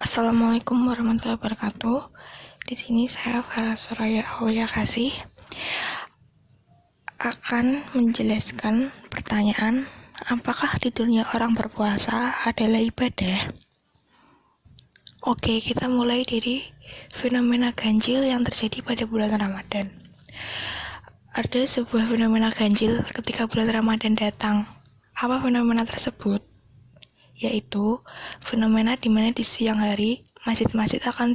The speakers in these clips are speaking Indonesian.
Assalamualaikum warahmatullahi wabarakatuh. Di sini saya Farah Suraya Aulia Kasih akan menjelaskan pertanyaan, apakah tidurnya orang berpuasa adalah ibadah? Oke, kita mulai dari fenomena ganjil yang terjadi pada bulan Ramadan. Ada sebuah fenomena ganjil ketika bulan Ramadan datang. Apa fenomena tersebut? Yaitu fenomena di mana di siang hari masjid-masjid akan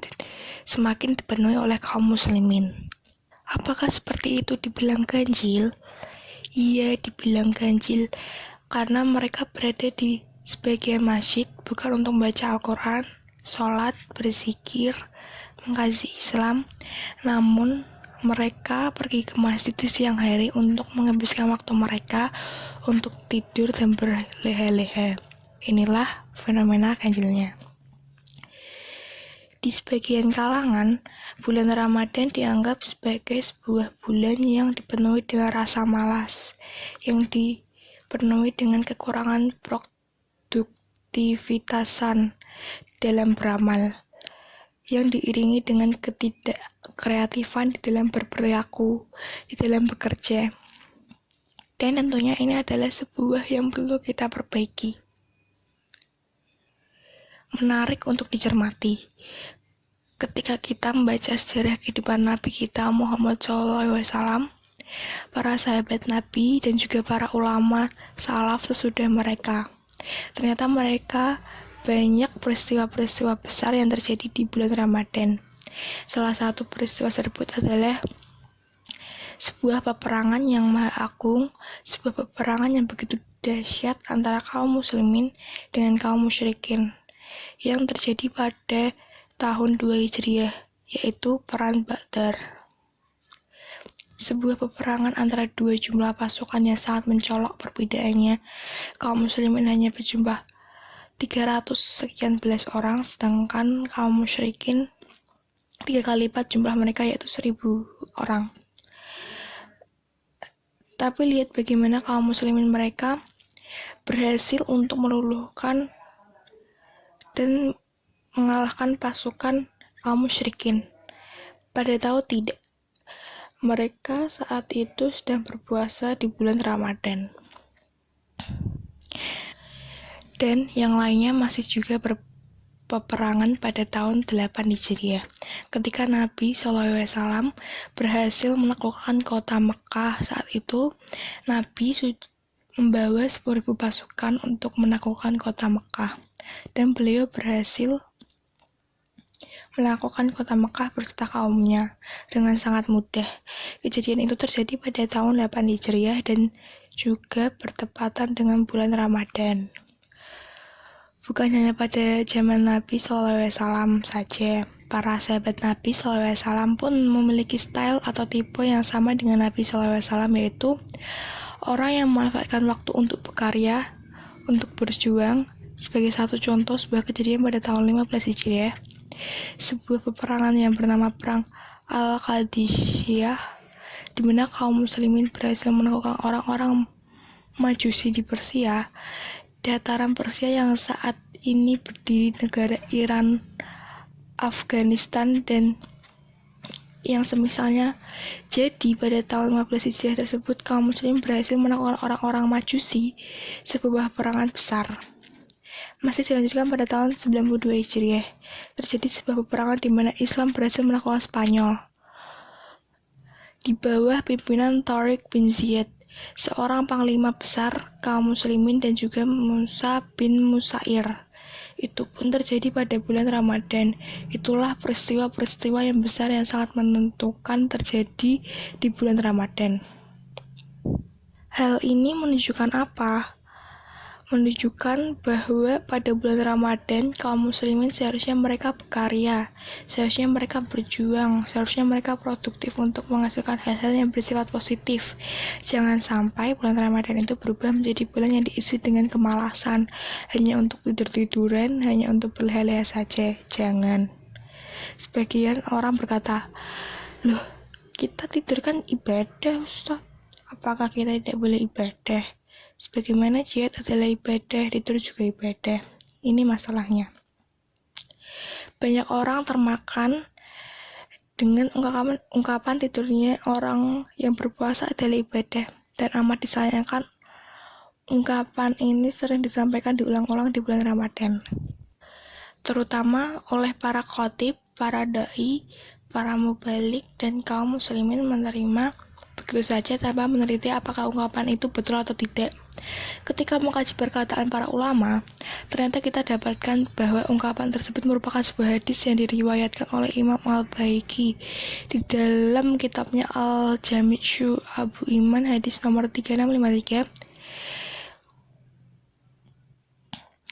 semakin dipenuhi oleh kaum muslimin. Apakah seperti itu dibilang ganjil? Iya, dibilang ganjil karena mereka berada di sebagian masjid bukan untuk membaca Al-Quran, sholat, berzikir, mengkaji Islam, namun mereka pergi ke masjid di siang hari untuk menghabiskan waktu mereka untuk tidur dan berleha-leha. Inilah fenomena ganjilnya. Di sebagian kalangan, bulan Ramadan dianggap sebagai sebuah bulan yang dipenuhi dengan rasa malas, yang dipenuhi dengan kekurangan produktivitasan dalam beramal, yang diiringi dengan ketidakkreatifan di dalam berperilaku, di dalam bekerja. Dan tentunya ini adalah sebuah yang perlu kita perbaiki. Menarik untuk dicermati. Ketika kita membaca sejarah kehidupan Nabi kita Muhammad SAW, para sahabat Nabi dan juga para ulama salaf sesudah mereka, ternyata mereka banyak peristiwa-peristiwa besar yang terjadi di bulan Ramadan. Salah satu peristiwa tersebut adalah sebuah peperangan yang maha agung, sebuah peperangan yang begitu dahsyat antara kaum muslimin dengan kaum musyrikin yang terjadi pada tahun 2 Hijriah, yaitu Perang Badar. Sebuah peperangan antara dua jumlah pasukan yang sangat mencolok perbedaannya. Kaum muslimin hanya berjumlah 300 sekian belas orang, sedangkan kaum musyrikin 3 kali lipat jumlah mereka, yaitu 1.000 orang. Tapi lihat bagaimana kaum muslimin mereka berhasil untuk meluluhkan dan mengalahkan pasukan kaum musyrikin. Pada tahu tidak, mereka saat itu sedang berpuasa di bulan Ramadan. Dan yang lainnya masih juga berpeperangan pada tahun 8 Hijriah, ketika Nabi SAW berhasil menaklukkan kota Mekah. Saat itu Nabi membawa 10.000 pasukan untuk menaklukkan kota Mekah, dan beliau berhasil melakukan kota Mekah berserta kaumnya dengan sangat mudah. Kejadian itu terjadi pada tahun 8 Hijriah dan juga bertepatan dengan bulan Ramadan. Bukan hanya pada zaman Nabi SAW saja, para sahabat Nabi SAW pun memiliki style atau tipe yang sama dengan Nabi SAW, yaitu orang yang memanfaatkan waktu untuk berkarya, untuk berjuang. Sebagai satu contoh, sebuah kejadian pada tahun 15 Hijriah, sebuah peperangan yang bernama Perang Al-Qadisiyah, di mana kaum muslimin berhasil menaklukkan orang-orang Majusi di Persia, dataran Persia yang saat ini berdiri negara Iran, Afghanistan, dan yang semisalnya. Jadi pada tahun 15 Hijriah tersebut, kaum muslim berhasil menaklukkan orang-orang Majusi, sebuah peperangan besar. Masih dilanjutkan pada tahun 92 Hijriah, terjadi sebuah peperangan di mana Islam berhasil menaklukkan Spanyol di bawah pimpinan Tariq bin Ziyad, seorang panglima besar kaum muslimin, dan juga Musa bin Musair. Itu pun terjadi pada bulan Ramadan. Itulah peristiwa-peristiwa yang besar yang sangat menentukan terjadi di bulan Ramadan. Hal ini menunjukkan apa? Menunjukkan bahwa pada bulan Ramadan kaum muslimin seharusnya mereka berkarya, seharusnya mereka berjuang, seharusnya mereka produktif untuk menghasilkan hal-hal yang bersifat positif. Jangan sampai bulan Ramadan itu berubah menjadi bulan yang diisi dengan kemalasan, hanya untuk tidur-tiduran, hanya untuk berleha-leha saja. Jangan. Sebagian orang berkata, "Loh, kita tidur kan ibadah, Ustaz. Apakah kita tidak boleh ibadah? Sebagaimana jihad adalah ibadah, tidur juga ibadah." Ini masalahnya. Banyak orang termakan dengan ungkapan tidurnya orang yang berpuasa adalah ibadah, dan amat disayangkan ungkapan ini sering disampaikan diulang-ulang di bulan Ramadan, terutama oleh para khotib, para dai, para mubalik, dan kaum muslimin menerima begitu saja tanpa meneliti apakah ungkapan itu betul atau tidak. Ketika mengkaji perkataan para ulama, ternyata kita dapatkan bahwa ungkapan tersebut merupakan sebuah hadis yang diriwayatkan oleh Imam Al-Baihaqi di dalam kitabnya Al-Jami' Abu Iman hadis nomor 3653,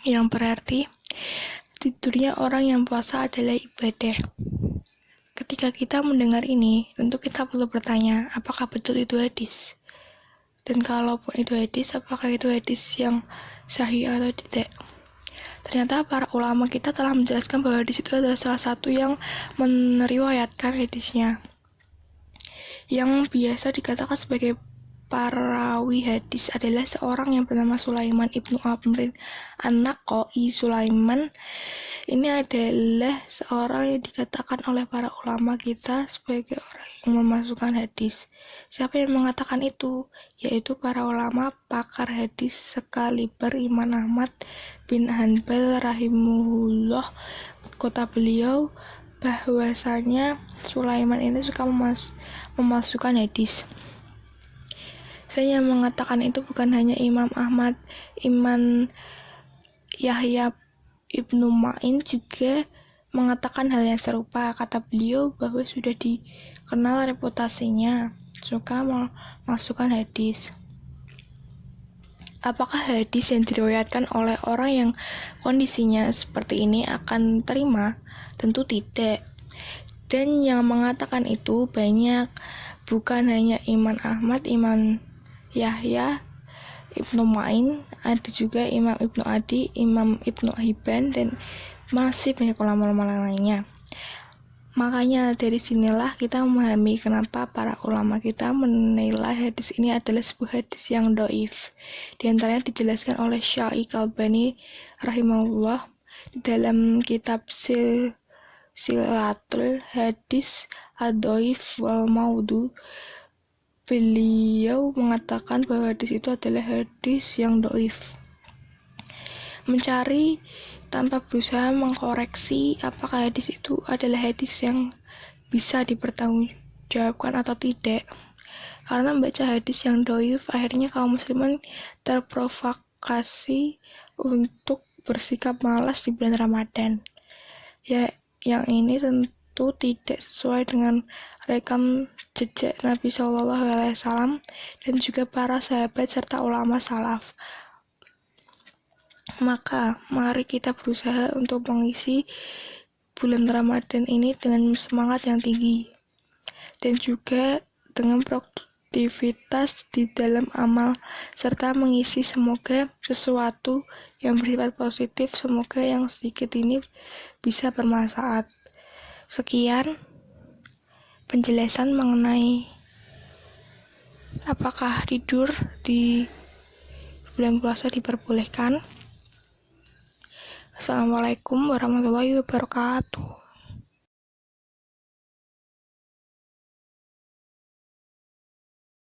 yang berarti tidurnya orang yang puasa adalah ibadah. Ketika kita mendengar ini, tentu kita perlu bertanya, apakah betul itu hadis? Dan kalaupun itu hadis, apakah itu hadis yang sahih atau tidak? Ternyata para ulama kita telah menjelaskan bahwa hadis itu adalah salah satu yang meriwayatkan hadisnya, yang biasa dikatakan sebagai perawi hadis adalah seorang yang bernama Sulaiman ibnu Amrin An-Naqai. Sulaiman ini adalah seorang yang dikatakan oleh para ulama kita sebagai orang yang memasukkan hadis. Siapa yang mengatakan itu? Yaitu para ulama pakar hadis sekaliber Imam Ahmad bin Hanbal rahimahullah. Kata beliau bahwasanya Sulaiman ini suka memasukkan hadis. Dan yang mengatakan itu bukan hanya Imam Ahmad, Imam Yahya Ibnu Ma'in juga mengatakan hal yang serupa. Kata beliau bahwa sudah dikenal reputasinya suka memasukkan hadis. Apakah hadis yang diriwayatkan oleh orang yang kondisinya seperti ini akan terima? Tentu tidak. Dan yang mengatakan itu banyak, bukan hanya Imam Ahmad, Imam Yahya Ibnu Ma'in, ada juga Imam Ibnu Adi, Imam Ibnu Hibban, dan masih banyak ulama-ulama lainnya. Makanya dari sinilah kita memahami kenapa para ulama kita menilai hadis ini adalah sebuah hadis yang dhaif. Di antaranya dijelaskan oleh Syaikh Albani rahimahullah di dalam kitab Silsilatul Hadis Ad-Dhaif wal Maudhu. Beliau mengatakan bahwa hadis itu adalah hadis yang dhaif. Mencari tanpa berusaha mengkoreksi apakah hadis itu adalah hadis yang bisa dipertanggungjawabkan atau tidak. Karena membaca hadis yang dhaif, akhirnya kaum muslimin terprovokasi untuk bersikap malas di bulan Ramadan. Ya, yang ini tentu tidak sesuai dengan rekam jejak Nabi SAW dan juga para sahabat serta ulama salaf. Maka mari kita berusaha untuk mengisi bulan Ramadan ini dengan semangat yang tinggi dan juga dengan produktivitas di dalam amal, serta mengisi semoga sesuatu yang bersifat positif, semoga yang sedikit ini bisa bermanfaat. Sekian penjelasan mengenai apakah tidur di bulan puasa diperbolehkan. Assalamualaikum warahmatullahi wabarakatuh.